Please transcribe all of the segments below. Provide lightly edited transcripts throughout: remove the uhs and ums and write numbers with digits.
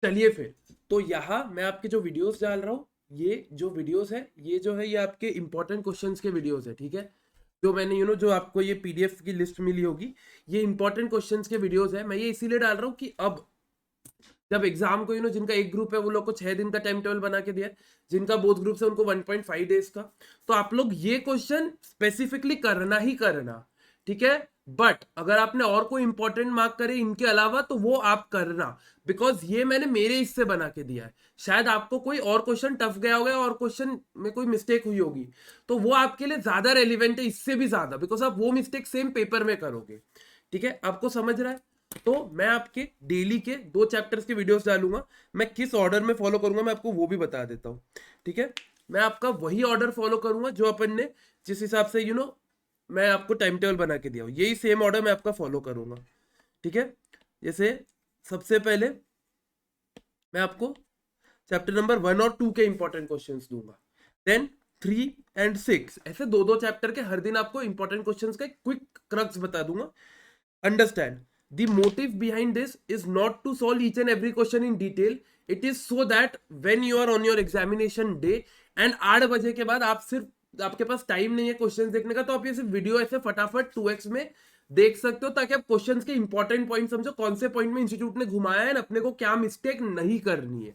चलिए फिर, तो यहाँ मैं आपके जो वीडियोस डाल रहा हूँ, ये जो वीडियोस है, ये जो है ये आपके इंपॉर्टेंट क्वेश्चंस के वीडियोस है, ठीक है। जो मैंने जो आपको ये पीडीएफ की लिस्ट मिली होगी, ये इंपॉर्टेंट क्वेश्चंस के वीडियोस है। मैं ये इसीलिए डाल रहा हूँ कि अब जब एग्जाम को जिनका एक ग्रुप है वो लोग को 6 दिन का टाइम टेबल बना के दिया है, जिनका बोथ ग्रुप है उनको 1.5 डेज का, तो आप लोग ये क्वेश्चन स्पेसिफिकली करना ही करना, ठीक है। बट अगर आपने और कोई इंपॉर्टेंट मार्क करे इनके अलावा तो वो आप करना, बिकॉज ये मैंने मेरे इससे बना के दिया है। शायद आपको कोई और क्वेश्चन टफ गया होगा और क्वेश्चन में कोई मिस्टेक हुई होगी, तो वो आपके लिए ज्यादा रेलिवेंट है इससे भी ज्यादा, बिकॉज आप वो मिस्टेक सेम पेपर में करोगे, ठीक है। आपको समझ रहा है? तो मैं आपके डेली के 2 चैप्टर्स के वीडियोस डालूंगा। मैं किस ऑर्डर में फॉलो करूंगा मैं आपको वो भी बता देता हूँ, ठीक है। मैं आपका वही ऑर्डर फॉलो करूंगा जो अपन ने जिस हिसाब से मैं आपको टाइम टेबल बना के दिया हूँ, यही सेम ऑर्डर मैं आपका फॉलो करूंगा, ठीक है। जैसे सबसे पहले मैं आपको चैप्टर नंबर 1 और 2 के इंपॉर्टेंट क्वेश्चंस दूंगा, देन 3 एंड 6 ऐसे दो दो चैप्टर के हर दिन आपको इंपॉर्टेंट क्वेश्चंस का क्विक क्रक्स बता दूंगा। Understand, the motive behind this is not to solve each and every question in detail. It is so that when you are on your examination day and 8 बजे के बाद आप सिर्फ आपके पास time नहीं है क्वेश्चंस देखने का, तो आप ये सिर्फ वीडियो ऐसे फटाफट 2x में देख सकते हो, ताकि आप क्वेश्चंस के इंपॉर्टेंट पॉइंट समझो, कौन से पॉइंट में इंस्टीट्यूट ने घुमाया है, अपने को क्या मिस्टेक नहीं करनी है,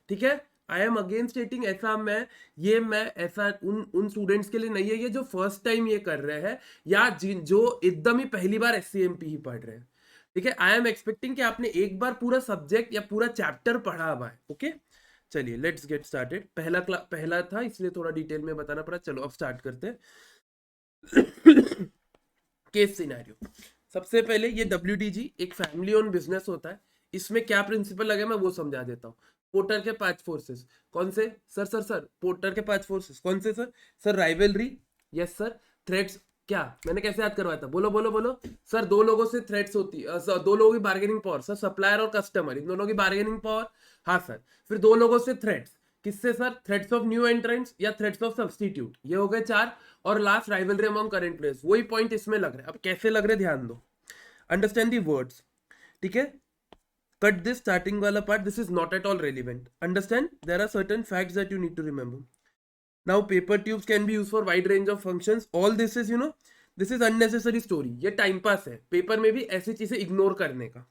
ठीक है। आई एम अगेन स्टेटिंग, ऐसा मैं ऐसा उन उन स्टूडेंट्स के लिए नहीं है ये जो फर्स्ट टाइम ये कर रहे हैं, या जिन जो एकदम ही पहली बार एससीएमपी ही पढ़ रहे हैं, ठीक है। आई एम एक्सपेक्टिंग कि आपने एक बार पूरा सब्जेक्ट या पूरा चैप्टर पढ़ा हुआ है, ओके। चलिए लेट्स गेट स्टार्टेड। पहला था इसलिए थोड़ा डिटेल में बताना पड़ा। चलो अब स्टार्ट करते हैं। Case scenario. सबसे पहले ये WDG एक फैमिली ओन बिजनेस होता है। इसमें क्या प्रिंसिपल लगे मैं वो समझा देता हूँ। पोर्टर के 5 फोर्सेस कौन से? सर पोर्टर के 5 फोर्सेस कौन से sir? Sir rivalry, yes sir. Threads, क्या मैंने कैसे याद करवाया था? बोलो बोलो बोलो। सर दो लोगों से थ्रेड्स होती है, दो लोगों की बार्गेनिंग पावर, सर सप्लायर और कस्टमर, इन दोनों की बार्गेनिंग पावर, हाँ सर। फिर दो लोगों से थ्रेड्स, किससे sir? Threads of new entrants या थ्रेड्स ऑफ सब्स्टिट्यूट, ये हो गए 4। और last rivalry among current players, वही पॉइंट इसमें लग रहे हैं। अब कैसे लग रहे ध्यान दो, अंडरस्टैंड दी वर्ड्स, ठीक है। कट दिस स्टार्टिंग वाला part, this is not at all relevant. Understand, there are certain facts that you need to remember. Now paper tubes can be used for wide range of functions. All this is this is unnecessary story, ये time pass है। पेपर में भी ऐसी चीजें ignore करने का।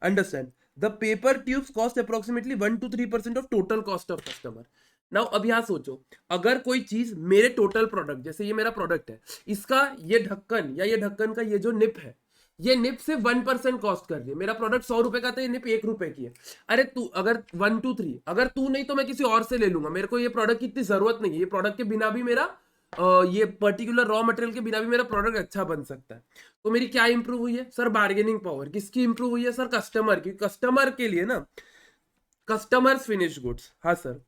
Understand, the paper tubes cost approximately 1 to 3% of total cost of customer. Now अब यहाँ सोचो, अगर कोई चीज मेरे टोटल प्रोडक्ट, जैसे ये मेरा प्रोडक्ट है, इसका ये ढक्कन या ये ढक्कन का ये जो निप है, ये निप सिर्फ 1% कॉस्ट कर रही है। मेरा प्रोडक्ट 100 रुपए का था, ये निप 1 रुपए की है। अरे तू अगर 1 2 3, अगर तू नहीं तो मैं किसी और से ले लूंगा, मेरे को ये प्रोडक्ट की इतनी जरूरत नहीं है। ये प्रोडक्ट के बिना भी मेरा ये पर्टिकुलर रॉ मटेरियल के बिना भी मेरा प्रोडक्ट अच्छा बन सकता है। तो मेरी क्या इंप्रूव हुई है सर? Bargaining power. किसकी इंप्रूव हुई है सर? कस्टमर की। कस्टमर के लिए ना, कस्टमर्स फिनिश गुड्स, हाँ सर,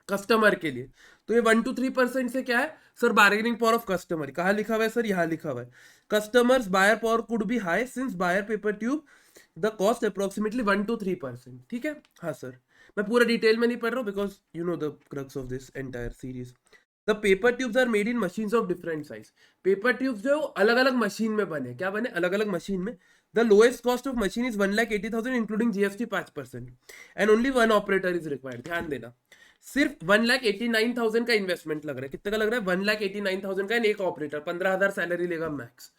कस्टमर के लिए। तो ये 1 to 3% से क्या है sir? Bargaining power of customer. कहाँ लिखा हुआ है सर? यहाँ लिखा हुआ है, customers buyer power could be high since buyer paper tube the cost approximately 1 to 3%, ठीक है। हाँ सर, मैं पूरा डिटेल में नहीं पढ़ रहा हूँ because you know the crux of this entire series. The paper tubes are made in machines of different size. Paper tubes जो है वो अलग अलग मशीन में बने। क्या बने? अलग अलग मशीन में। The lowest cost of machine is 1,80,000 including GST 5%, and only one operator is required. ध्यान देना, सिर्फ 1,89,000 का इन्वेस्टमेंट लग रहा है। कितने का लग रहा है? 1,89,000 का, एक ऑपरेटर 15,000 सैलरी लेगा मैक्स।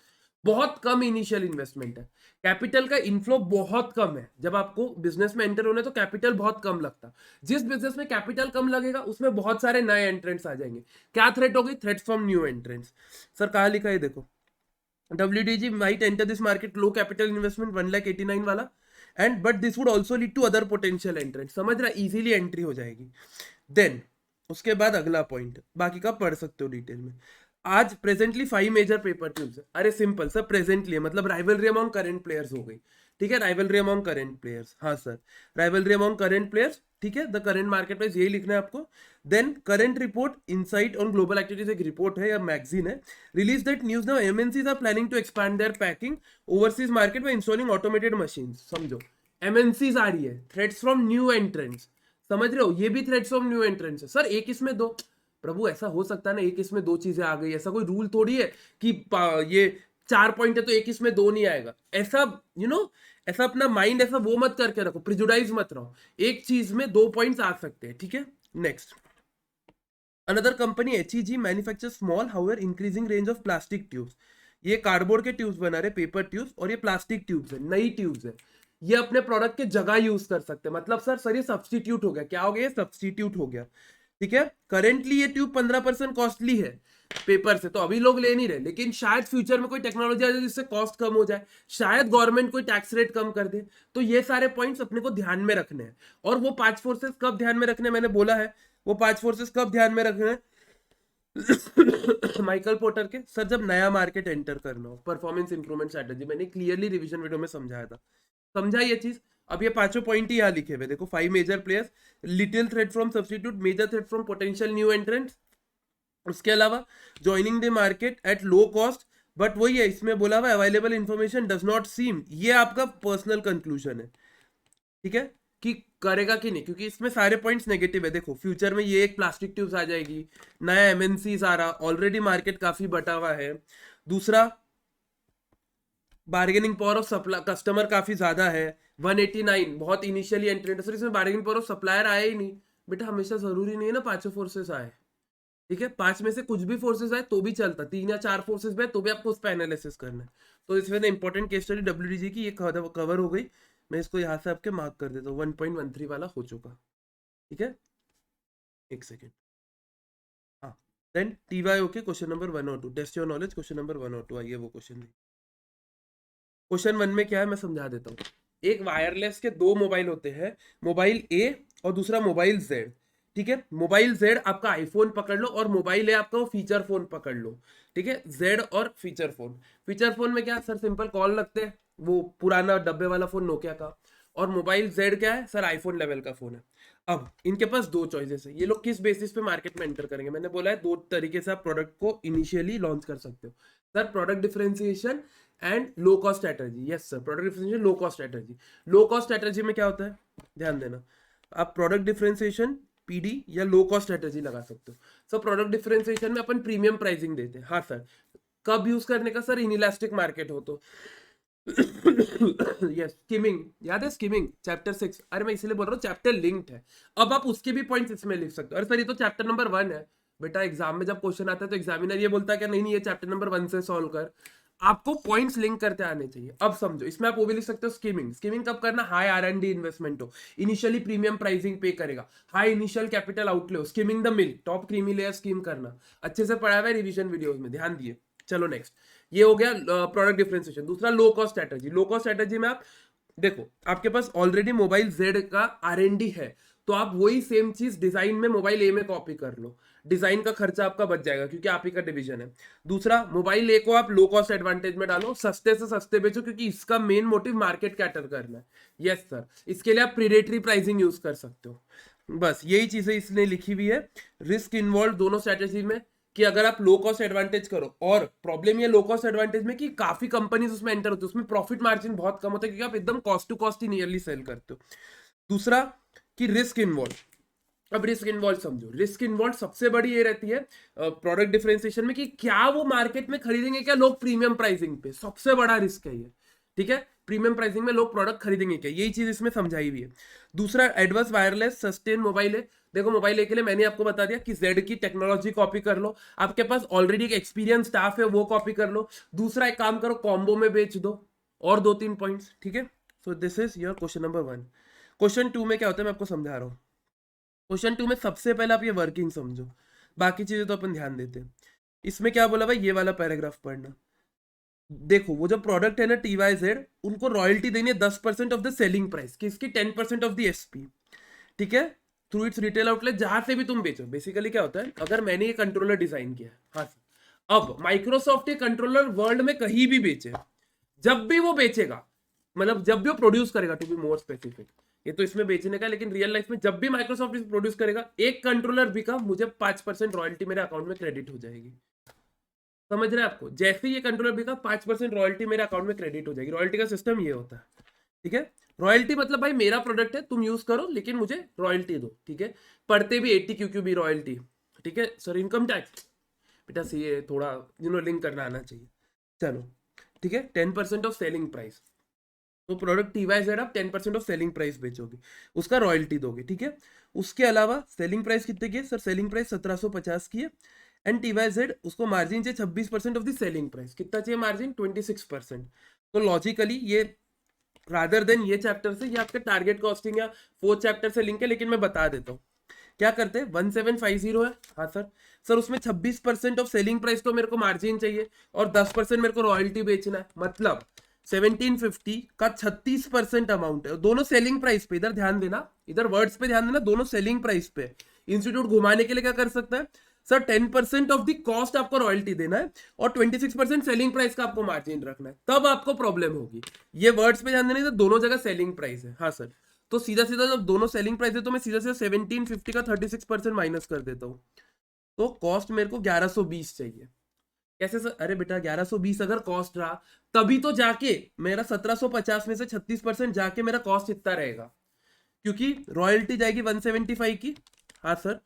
बहुत कम इनिशियल इन्वेस्टमेंट है। कैपिटल का इनफ्लो बहुत कम है। जब आपको बिजनेस में एंटर होना है तो कैपिटल बहुत कम लगता। जिस बिजनेस में कैपिटल कम लगेगा उसमें बहुत सारे नए एंट्रेंट्स आ जाएंगे। क्या थ्रेट होगी? Threats from new entrants. Sir कहाँ लिखा है देखो, WDG might enter this market low capital investment 1,89,000 वाला, and but this would also lead to other potential entrant. समझ रहा? इजीली एंट्री हो जाएगी। देन उसके बाद अगला पॉइंट, बाकी का पढ़ सकते हो डिटेल में। आज प्रेजेंटली 5 मेजर पेपर ट्यूब्स है। अरे सिंपल सर, प्रेजेंटली मतलब राइवलरी अमॉन्ग करेंट प्लेयर्स हो गई, ठीक है। राइवलरी अमॉन्ग करेंट प्लेयर्स, हाँ sir, rivalry among current players, ठीक है। द करेंट मार्केट प्राइस, यही लिखना है आपको। Then current report insight on global activities, एक रिपोर्ट है या मैगजीन है, release that news now MNCs are planning to expand their packing overseas market by installing automated machine. समझो, एमएनसीज आ रही है, थ्रेट्स फ्रॉम न्यू एंट्रेंट्स। समझ रहे हो? ये भी थ्रेट्स फ्रॉम न्यू एंट्रेंट्स है। सर एक इसमें दो, प्रभु ऐसा हो सकता है ना, एक इसमें दो चीजें आ गई, ऐसा कोई रूल थोड़ी है कि ये 4 पॉइंट है तो एक इसमें दो नहीं आएगा। ऐसा ऐसा अपना माइंड ऐसा वो मत करके रखो, प्रिजुडाइज मत रहो, एक चीज में 2 पॉइंट्स आ सकते हैं, ठीक है। Next, another company HEG manufacture small however increasing range of plastic tubes. ये कार्डबोर्ड के ट्यूब्स बना रहे, पेपर ट्यूब्स, और ये प्लास्टिक ट्यूब्स है, नई ट्यूब्स है। ये अपने प्रोडक्ट के जगह यूज कर सकते हैं, मतलब सर ये सब्सटीट्यूट हो गया, क्या हो गया, ये सब्सटीट्यूट हो गया, ठीक है। करेंटली ये ट्यूब 15% कॉस्टली है पेपर से, तो अभी लोग ले नहीं रहे, लेकिन शायद फ्यूचर में कोई टेक्नोलॉजी आ जाए जिससे कॉस्ट कम हो जाए, शायद गवर्नमेंट कोई टैक्स रेट कम कर दे। तो ये सारे पॉइंट्स अपने को ध्यान में रखने हैं। और वो 5 फोर्सेस कब ध्यान में रखने, मैंने बोला है वो 5 फोर्सेस कब ध्यान में रखने हैं। माइकल पोर्टर के, सर जब नया मार्केट एंटर करना हो, परफॉर्मेंस इंप्रूवमेंट स्ट्रेटेजी, मैंने क्लियरली रिवीजन वीडियो में समझाया था, समझा ये चीज। अब ये 5 पॉइंट ही यहाँ लिखे हुए देखो, 5 major players, little threat from substitute, major threat from potential new entrants, उसके अलावा joining the market at low cost, but वही है इसमें बोला हुआ available information does not seem, ये आपका पर्सनल कंक्लूजन है, ठीक है, कि करेगा कि नहीं, क्योंकि इसमें सारे पॉइंट्स नेगेटिव है। देखो फ्यूचर में ये एक प्लास्टिक ट्यूब्स आ जाएगी, नया एमएनसीज आ रहा, ऑलरेडी मार्केट काफी बटा हुआ है। दूसरा, bargaining power of supply customer काफी ज्यादा है, 189 बहुत इनिशियली एंट्रेंट, सर इसमें बार्गेनिंग पावर ऑफ सप्लायर आया ही नहीं। बेटा हमेशा जरूरी नहीं है ना 5 फोर्सेस आए, ठीक है, 5 में से कुछ भी फोर्सेस आए तो भी चलता, 3 या 4 फोर्सेस में तो भी आपको उस पर एनालिसिस करना है। तो इसमें इंपॉर्टेंट केस स्टडी WDG की ये कवर हो गई। मैं इसको यहाँ से आपके मार्क कर देता हूँ, 1.13 वाला हो चुका, ठीक है, एक सेकेंड। हाँ, देन TYO के क्वेश्चन नंबर 1 और 2, test your knowledge question number 1 और 2, आइए वो क्वेश्चन। क्वेश्चन 1 में क्या है मैं समझा देता हूँ। एक वायरलेस के 2 मोबाइल होते हैं, मोबाइल A और दूसरा मोबाइल Z, ठीक है। मोबाइल Z आपका आईफोन पकड़ लो, और मोबाइल A आपका वो फीचर फोन पकड़ लो, ठीक है। Z और फीचर फोन, फीचर फोन में क्या सर, सिंपल कॉल लगते हैं, वो पुराना डब्बे वाला फोन नोकिया का, और मोबाइल Z क्या है सर, आईफोन लेवल का फोन है। अब इनके पास 2 चॉइसेस है, ये लोग किस बेसिस पे मार्केट में एंटर करेंगे, मैंने बोला है 2 तरीके से आप प्रोडक्ट को इनिशियली लॉन्च कर सकते हो, sir product differentiation and low cost strategy. Yes sir, product differentiation low cost strategy. Low cost strategy में क्या होता है, ध्यान देना, आप प्रोडक्ट डिफरेंशिएशन PD या लो कॉस्ट स्ट्रेटजी लगा सकते हो। सर प्रोडक्ट डिफरेंशिएशन में अपन प्रीमियम प्राइसिंग देते हैं, हाँ सर। कब यूज करने का सर, इनइलास्टिक मार्केट हो तो। यस, स्किमिंग याद है, स्किमिंग चैप्टर 6, अरे मैं इसलिए बोल रहा हूँ चैप्टर लिंक्ड है। अब आप उसके भी पॉइंट्स इसमें लिख सकते हो। अरे सर ये तो चैप्टर नंबर 1 है, बेटा एग्जाम में जब क्वेश्चन आता है तो एग्जामिनर ये बोलता है कि नहीं नहीं ये चैप्टर नंबर 1 से सॉल्व कर, आपको पॉइंट्स लिंक करते आने चाहिए। अब समझो, इसमें आप वो भी लिख सकते हो स्कीमिंग, स्कीमिंग कब करना, हाई R&D इन्वेस्टमेंट हो, इनिशियली प्रीमियम प्राइसिंग पे करेगा, हाई इनिशियल कैपिटल आउटले हो, skimming the mill, top creamy layer skim करना, अच्छे से पढ़ा हुआ है रिवीजन वीडियोस में, ध्यान दिए। चलो नेक्स्ट, ये हो गया प्रोडक्ट डिफरेंशिएशन। दूसरा low cost strategy, low cost strategy में आप देखो, आपके पास ऑलरेडी मोबाइल Z का R&D है, तो आप वही सेम चीज डिजाइन में मोबाइल A में कॉपी कर लो, डिजाइन का खर्चा आपका बच जाएगा क्योंकि आप ही का डिवीजन है। दूसरा, मोबाइल A को आप लो कॉस्ट एडवांटेज में डालो, सस्ते से सस्ते बेचो, क्योंकि इसका मेन मोटिव मार्केट कैटर करना है। यस सर, इसके लिए आप प्रीडेटरी प्राइसिंग यूज कर सकते हो। बस यही चीजें इसने लिखी हुई है। रिस्क इन्वॉल्व दोनों स्ट्रेटेजी में, कि अगर आप लो कॉस्ट एडवांटेज करो, और प्रॉब्लम ये लो कॉस्ट एडवांटेज में कि काफी कंपनीज उसमें एंटर होती है, उसमें प्रॉफिट मार्जिन बहुत कम होता है, क्योंकि आप एकदम कॉस्ट टू कॉस्ट ही नियरली सेल करते हो। दूसरा, कि रिस्क इन्वॉल्व। अब रिस्क इन्वॉल्व समझो, रिस्क इन्वॉल्व सबसे बड़ी ये रहती है प्रोडक्ट डिफरेंशिएशन में, कि क्या वो मार्केट में खरीदेंगे क्या लोग प्रीमियम प्राइसिंग पे, सबसे बड़ा रिस्क है ये, ठीक है। प्रीमियम प्राइसिंग में लोग प्रोडक्ट खरीदेंगे क्या, यही चीज इसमें समझाई हुई है। दूसरा, एडवर्स वायरलेस सस्टेन मोबाइल है। देखो मोबाइल के लिए मैंने आपको बता दिया कि Z की टेक्नोलॉजी कॉपी कर लो, आपके पास ऑलरेडी एक एक्सपीरियंस स्टाफ है वो कॉपी कर लो। दूसरा, एक काम करो कॉम्बो में बेच दो, और 2-3 पॉइंट्स, ठीक है। So this is your question number 1। Question 2 में क्या होता है मैं आपको समझा रहा हूँ। क्वेश्चन 2 में सबसे पहले आप ये वर्किंग समझो, बाकी चीजें तो अपन ध्यान देते हैं। इसमें क्या बोला भाई, ये वाला पैराग्राफ पढ़ना। देखो वो जो प्रोडक्ट है ना TYZ, उनको रॉयल्टी देनी है 10% ऑफ द सेलिंग प्राइस, किसकी, 10% ऑफ द SP, ठीक है, थ्रू इट्स रिटेल आउटलेट, जहां से भी तुम बेचो। बेसिकली क्या होता है, अगर मैंने ये कंट्रोलर डिजाइन किया है, हाँ सर, अब माइक्रोसॉफ्ट ये कंट्रोलर वर्ल्ड में कहीं भी बेचे, जब भी वो बेचेगा, मतलब जब भी वो प्रोड्यूस करेगा, टू बी मोर स्पेसिफिक, ये तो इसमें बेचने का, लेकिन रियल लाइफ में जब भी माइक्रोसॉफ्ट इसे प्रोड्यूस करेगा, एक कंट्रोलर बिका, मुझे 5% रॉयल्टी मेरे अकाउंट में क्रेडिट हो जाएगी। समझ रहे हैं आपको, जैसे ही ये कंट्रोलर बिका 5% रॉयल्टी मेरे अकाउंट में क्रेडिट हो जाएगी। रॉयल्टी का सिस्टम ये होता है, ठीक है। रॉयल्टी मतलब भाई मेरा प्रोडक्ट है, तुम यूज करो, लेकिन मुझे रॉयल्टी दो, ठीक है। पढ़ते भी 80 QQ भी रॉयल्टी, ठीक है सर। इनकम टैक्स बेटा सीए थोड़ा लिंक करना आना चाहिए। चलो ठीक है, 10% ऑफ सेलिंग प्राइस। तो प्रोडक्ट TYZ आप 10% ऑफ सेलिंग प्राइस बेचोगे, उसका रॉयल्टी दोगे, ठीक है। उसके अलावा सेलिंग प्राइस कितने की है सर? सेलिंग प्राइस 1750 की है, एंड TYZ उसको मार्जिन चाहिए 26% ऑफ द सेलिंग प्राइस। कितना चाहिए मार्जिन? 26%। तो लॉजिकली ये रादर देन ये चैप्टर से, ये आपके टारगेट कॉस्टिंग या फोर्थ चैप्टर से लिंक है, लेकिन मैं बता देता हूँ क्या करते हैं। 1750 है, हाँ सर। सर उसमें 26% ऑफ सेलिंग प्राइस तो मेरे को मार्जिन चाहिए और 10% मेरे को रॉयल्टी बेचना है, मतलब 1750 का 36% अमाउंट है, दोनों सेलिंग प्राइस पे। इधर ध्यान देना, इधर वर्ड्स पे ध्यान देना, दोनों सेलिंग प्राइस पे। इंस्टीट्यूट घुमाने के लिए क्या कर सकता है सर? 10% ऑफ द कॉस्ट आपको रॉयल्टी देना है और 26% सेलिंग प्राइस का आपको मार्जिन रखना है, तब आपको प्रॉब्लम होगी। ये वर्ड्स पे ध्यान देना, तो दोनों जगह सेलिंग प्राइस है, हाँ सर। तो सीधा सीधा जब दोनों सेलिंग प्राइस है तो मैं सीधा सीधा 1750 का 36% माइनस कर देता हूँ, तो कॉस्ट मेरे को 1120 चाहिए। कैसे सर? अरे बेटा 1120 अगर कॉस्ट रहा तभी तो जाके मेरा 1750 में से 36% जाके मेरा कॉस्ट इतना रहेगा, क्योंकि रॉयल्टी जाएगी 175 की, हाँ सर,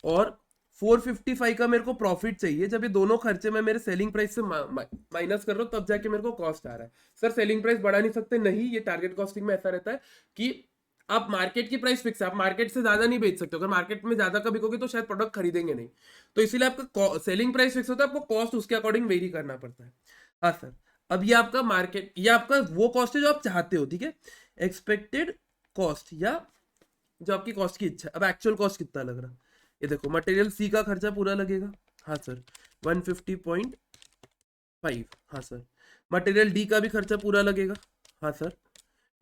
और 455 का मेरे को प्रॉफिट चाहिए। जब ये दोनों खर्चे मैं मेरे सेलिंग प्राइस से माइनस कर रहा हूँ तब जाके मेरे को कॉस्ट आ रहा है। सर सेलिंग प्राइस बढ़ा नहीं सकते? नहीं, ये टारगेट कॉस्टिंग में ऐसा रहता है कि आप मार्केट की प्राइस फिक्स है, आप मार्केट से ज्यादा नहीं बेच सकते। अगर मार्केट में ज्यादा का बिकोगे तो शायद प्रोडक्ट खरीदेंगे नहीं, तो इसीलिए आपका सेलिंग प्राइस फिक्स होता है, आपको कॉस्ट उसके अकॉर्डिंग वेरी करना पड़ता है, हाँ सर। अब ये आपका मार्केट, ये आपका वो कॉस्ट है जो आप चाहते हो, ठीक है, एक्सपेक्टेड कॉस्ट या जो आपकी कॉस्ट की इच्छा। अब एक्चुअल कॉस्ट कितना लग रहा है, ये देखो, मटेरियल सी का खर्चा पूरा लगेगा, हाँ सर, 150.5, हाँ सर। मटेरियल डी का भी खर्चा पूरा लगेगा, हाँ सर,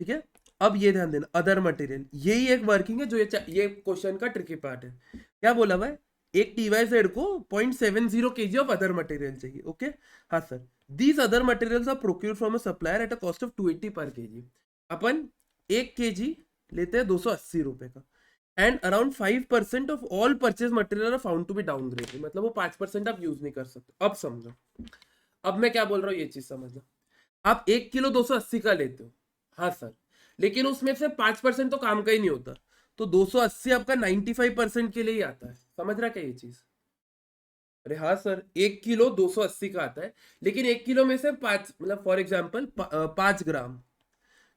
ठीक है। अब ये ध्यान देना, अदर मटेरियल, यही एक वर्किंग है जो ये क्वेश्चन का ट्रिकी पार्ट है। क्या बोला भाई? एक TYZ को 0.70 kg ऑफ अदर मटेरियल चाहिए, ओके, हाँ sir. These other materials are procure from a supplier at a cost of 280 per kg। Upon 1 kg लेते हैं 280 रुपए का, and around 5% of all purchase material are found to be downgraded, मतलब वो 5% आप use नहीं कर सकते। अब समझो, अब मैं क्या बोल रहा हूँ ये चीज समझना। आप 1 किलो 280 का लेते हो, हाँ सर, लेकिन उसमें से 5% तो काम का ही नहीं होता, तो 280 आपका 95% के लिए ही आता है। समझ रहा क्या ये चीज? अरे हाँ सर, 1 किलो 280 का आता है, लेकिन 1 किलो में से 5, मतलब फॉर एग्जाम्पल 5 ग्राम,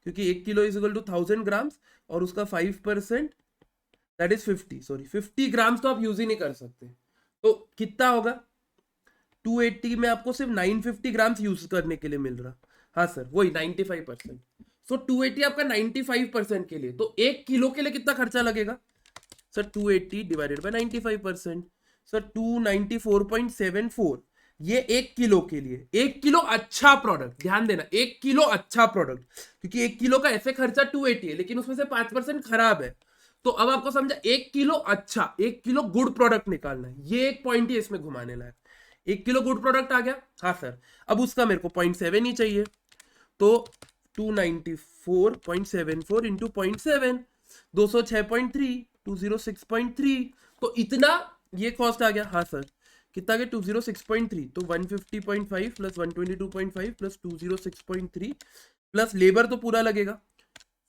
क्योंकि 1 kilo is equal to 1000 grams, और उसका 5% दैट इज 50, सॉरी 50 ग्राम्स तो आप यूज ही नहीं कर सकते। तो कितना होगा? 280 में आपको सिर्फ 950 ग्राम्स यूज करने के लिए मिल रहा, हाँ सर, वही 95%। सो 280 आपका 95% के लिए, तो 1 किलो के लिए कितना खर्चा लगेगा सर? 280 divided by 95%, sir 294.74। ये 1 किलो के लिए, 1 किलो अच्छा प्रोडक्ट, ध्यान देना, 1 किलो अच्छा प्रोडक्ट, क्योंकि 1 किलो का ऐसे खर्चा 280 है, लेकिन उसमें से 5% खराब है। तो अब आपको समझा, 1 किलो अच्छा, 1 किलो गुड प्रोडक्ट निकालना है, ये एक पॉइंट ही इसमें घुमाने लायक। 1 किलो गुड प्रोडक्ट आ गया, हाँ सर। अब उसका मेरे को 0.7 ही चाहिए, तो 294.74 इंटू 0.7, 206.3, 206.3, तो इतना ये कॉस्ट आ गया, हाँ सर। कितना गया? 206.3, तो 150.5 प्लस 122.5 प्लस 206.3 प्लस लेबर तो पूरा लगेगा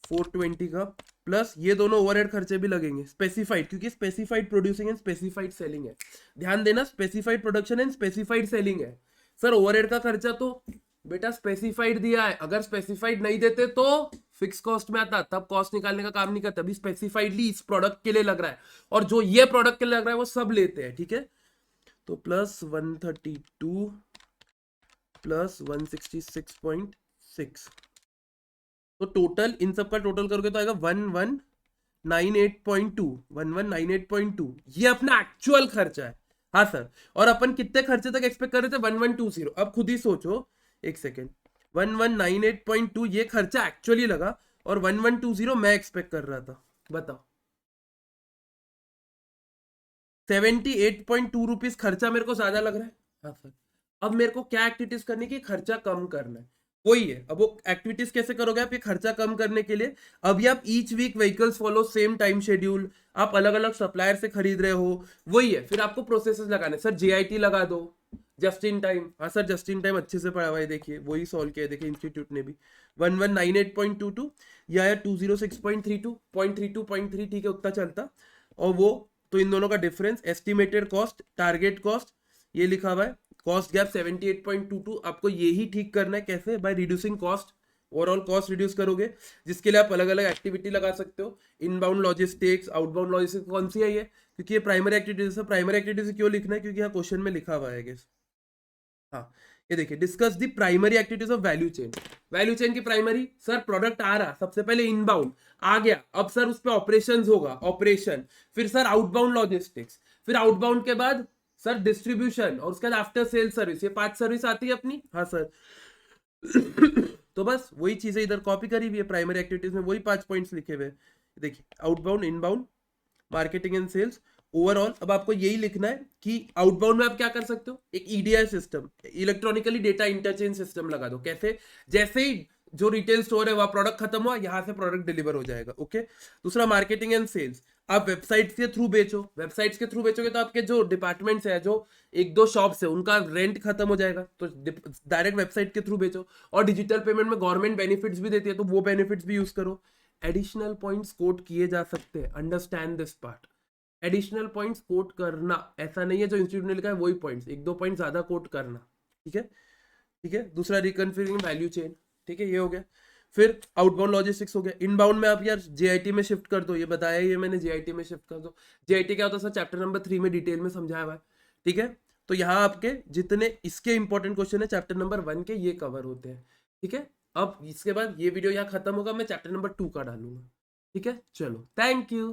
420 का, प्लस ये दोनों ओवरहेड खर्चे भी लगेंगे स्पेसिफाइड, क्योंकि specified producing and specified selling है। ध्यान देना, specified production and specified selling है। सर ओवरहेड का खर्चा तो बेटा स्पेसिफाइड दिया है, अगर स्पेसिफाइड नहीं देते तो फिक्स कॉस्ट में आता, तब कॉस्ट निकालने का काम नहीं करता। अभी स्पेसिफाइडली इस प्रोडक्ट के लिए लग रहा है, और जो ये प्रोडक्ट के लिए लग रहा है वो सब लेते हैं, ठीक है। तो प्लस 132 प्लस 166.6, तो टोटल इन सब का टोटल करोगे तो आएगा 1198.2, 1198.2, ये अपना एक्चुअल खर्चा है, हाँ सर। और अपन कितने खर्चे तक एक्सपेक्ट कर रहे थे? 1120। अब खुद ही सोचो, एक सेकेंड, 1198.2 ये खर्चा एक्चुअली लगा, और 1120 मैं एक्सपेक्ट कर रहा था, बताओ। 78.2 रुपीज खर्चा मेरे को ज्यादा लग रहा है, हाँ सर। अब मेरे को क्या एक्टिविटीज करनी की खर्चा कम करना है, वही है। अब वो एक्टिविटीज कैसे करोगे आप ये खर्चा कम करने के लिए? अभी आप each week vehicles follow same time schedule, आप अलग अलग सप्लायर से खरीद रहे हो, वही है। फिर आपको प्रोसेसेस लगाने, सर JIT लगा दो, जस्ट इन टाइम, हाँ सर जस्ट इन टाइम अच्छे से पढ़ा हुआ है, देखिए वही सॉल्व किया है, देखिए इंस्टीट्यूट ने भी 1198.22 या 206.32, 0.32.3, ठीक है उतना चलता। और वो तो इन दोनों का difference, estimated cost, target cost, ये लिखा हुआ है, कॉस्ट गैप 78.22। आपको यही ठीक करना है, कैसे? By reducing cost overall cost reduce करोगे, जिसके लिए आप अलग अलग एक्टिविटी लगा सकते हो। इनबाउंड लॉजिस्टिक्स, आउटबाउंड लॉजिस्टिक्स, कौन सी है ये, क्योंकि ये प्राइमरी एक्टिविटीज है। प्राइमरी एक्टिविटीज क्यों लिखना है, क्योंकि यहाँ क्वेश्चन में लिखा हुआ है गेस। हाँ, ये देखिए, discuss the primary activities of value chain. Value chain की प्राइमरी, सर प्रोडक्ट आ रहा, सबसे पहले इनबाउंड आ गया, अब सर उस पर ऑपरेशन होगा, ऑपरेशन, फिर सर आउटबाउंड लॉजिस्टिक्स, फिर आउटबाउंड के बाद सर डिस्ट्रीब्यूशन, और उसके बाद आफ्टर सेल सर्विस। ये 5 सर्विस आती है अपनी। हाँ सर। तो बस वही चीजें इधर कॉपी करी हुई है, प्राइमरी एक्टिविटीज में वही 5 पॉइंट्स लिखे हुए। देखिए, outbound, inbound, marketing and sales, overall. अब आपको यही लिखना है कि आउटबाउंड में आप क्या कर सकते हो, एक EDI system, electronically data interchange system लगा दो। कैसे, जैसे ही जो रिटेल स्टोर है वहां प्रोडक्ट खत्म हुआ, यहां से प्रोडक्ट डिलीवर हो जाएगा। ओके। दूसरा, मार्केटिंग एंड सेल्स, आप वेबसाइट्स के थ्रू बेचो। वेबसाइट्स के थ्रू बेचोगे तो आपके जो डिपार्टमेंट्स है, जो एक दो शॉप्स है, उनका रेंट खत्म हो जाएगा, तो डायरेक्ट वेबसाइट के थ्रू बेचो। और डिजिटल पेमेंट में गवर्नमेंट बेनिफिट्स भी देती है, तो वो बेनिफिट्स भी यूज करो। एडिशनल पॉइंट्स कोट किए जा सकते हैं, understand this part. Additional points quote करना, ऐसा नहीं है जो इंस्टीट्यूट ने लिखा है वही पॉइंट्स, एक दो पॉइंट ज्यादा कोट करना। ठीक है, ठीक है। दूसरा, रिकन्फिगरिंग वैल्यू चेन। ठीक है, ये हो गया। फिर आउटबाउंड लॉजिस्टिक्स हो गया। इनबाउंड में आप यार जेआईटी में शिफ्ट कर दो, ये बताया ये मैंने, जेआईटी में शिफ्ट कर दो। जेआईटी क्या होता है सर, चैप्टर नंबर 3 में डिटेल में समझाया हुआ है। ठीक है, तो यहाँ आपके जितने इसके इंपॉर्टेंट क्वेश्चन है चैप्टर नंबर 1 के, ये कवर होते हैं। ठीक है, अब इसके बाद ये वीडियो यहाँ खत्म होगा, मैं चैप्टर नंबर 2 का डालूंगा। ठीक है, चलो, थैंक यू।